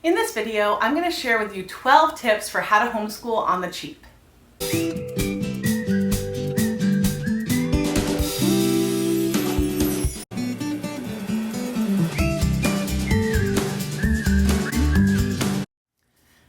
In this video, I'm going to share with you 12 tips for how to homeschool on the cheap.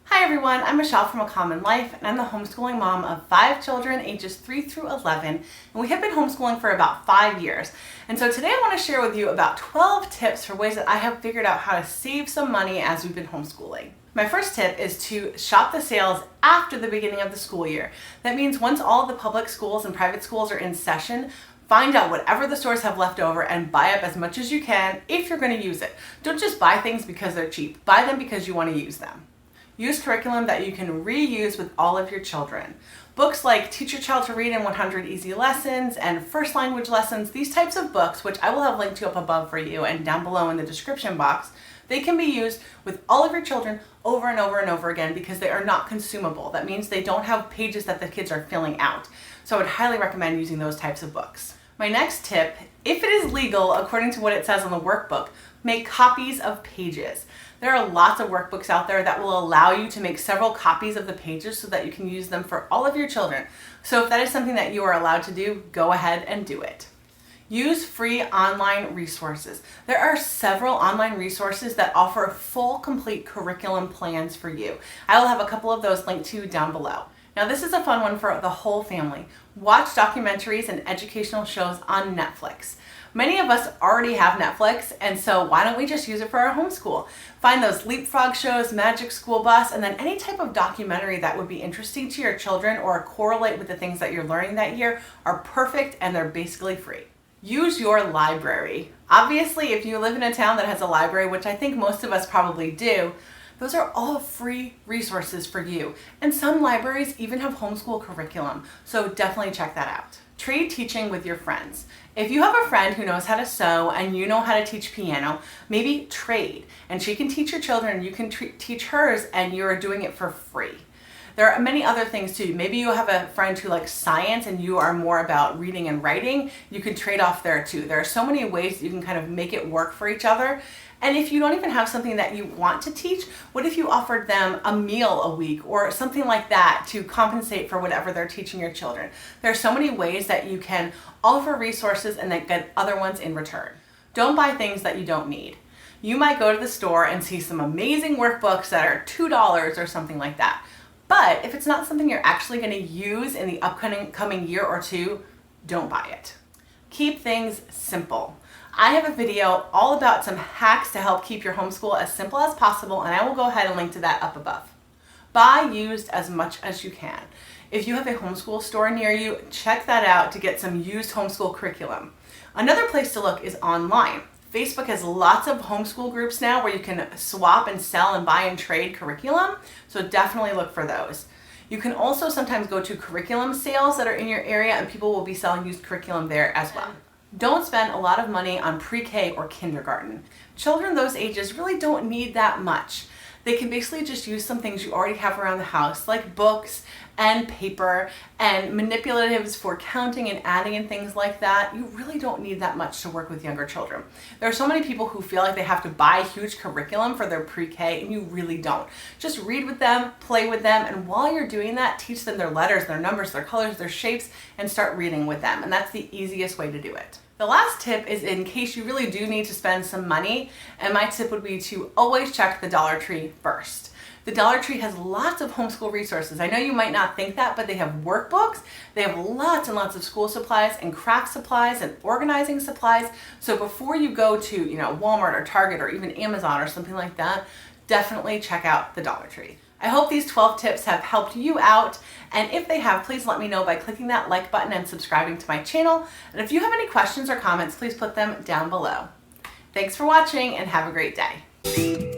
Hi everyone, I'm Michelle from A Common Life, and I'm the homeschooling mom of 5 children ages 3 through 11, and we have been homeschooling for about 5 years. And so today I want to share with you about 12 tips for ways that I have figured out how to save some money as we've been homeschooling. My first tip is to shop the sales after the beginning of the school year. That means once all of the public schools and private schools are in session, find out whatever the stores have left over and buy up as much as you can if you're going to use it. Don't just buy things because they're cheap. Buy them because you want to use them. Use curriculum that you can reuse with all of your children. Books like Teach Your Child to Read in 100 Easy Lessons and First Language Lessons, these types of books, which I will have linked to up above for you and down below in the description box, they can be used with all of your children over and over and over again because they are not consumable. That means they don't have pages that the kids are filling out. So I would highly recommend using those types of books. My next tip, if it is legal, according to what it says on the workbook, make copies of pages. There are lots of workbooks out there that will allow you to make several copies of the pages so that you can use them for all of your children. So if that is something that you are allowed to do, go ahead and do it. Use free online resources. There are several online resources that offer full, complete curriculum plans for you. I will have a couple of those linked to you down below. Now this is a fun one for the whole family. Watch documentaries and educational shows on Netflix. Many of us already have Netflix, and so why don't we just use it for our homeschool? Find those leapfrog shows, Magic School Bus, and then any type of documentary that would be interesting to your children or correlate with the things that you're learning that year are perfect, and they're basically free. Use your library. Obviously, if you live in a town that has a library, which I think most of us probably do, those are all free resources for you. And some libraries even have homeschool curriculum, so definitely check that out. Trade teaching with your friends. If you have a friend who knows how to sew and you know how to teach piano, maybe trade. And she can teach your children and you can teach hers and you're doing it for free. There are many other things too. Maybe you have a friend who likes science and you are more about reading and writing. You can trade off there too. There are so many ways that you can kind of make it work for each other. And if you don't even have something that you want to teach, what if you offered them a meal a week or something like that to compensate for whatever they're teaching your children? There are so many ways that you can offer resources and then get other ones in return. Don't buy things that you don't need. You might go to the store and see some amazing workbooks that are $2 or something like that. But if it's not something you're actually going to use in the upcoming year or two, don't buy it. Keep things simple. I have a video all about some hacks to help keep your homeschool as simple as possible, and I will go ahead and link to that up above. Buy used as much as you can. If you have a homeschool store near you, check that out to get some used homeschool curriculum. Another place to look is online. Facebook has lots of homeschool groups now where you can swap and sell and buy and trade curriculum, so definitely look for those. You can also sometimes go to curriculum sales that are in your area and people will be selling used curriculum there as well. Don't spend a lot of money on pre-K or kindergarten. Children those ages really don't need that much. They can basically just use some things you already have around the house, like books and paper and manipulatives for counting and adding and things like that. You really don't need that much to work with younger children. There are so many people who feel like they have to buy huge curriculum for their pre-K, and you really don't. Just read with them, play with them, and while you're doing that, teach them their letters, their numbers, their colors, their shapes, and start reading with them. And that's the easiest way to do it. The last tip is in case you really do need to spend some money, and my tip would be to always check the Dollar Tree first. The Dollar Tree has lots of homeschool resources. I know you might not think that, but they have workbooks, they have lots and lots of school supplies and craft supplies and organizing supplies. So before you go to, Walmart or Target or even Amazon or something like that, definitely check out the Dollar Tree. I hope these 12 tips have helped you out, and if they have, please let me know by clicking that like button and subscribing to my channel. And if you have any questions or comments, please put them down below. Thanks for watching and have a great day.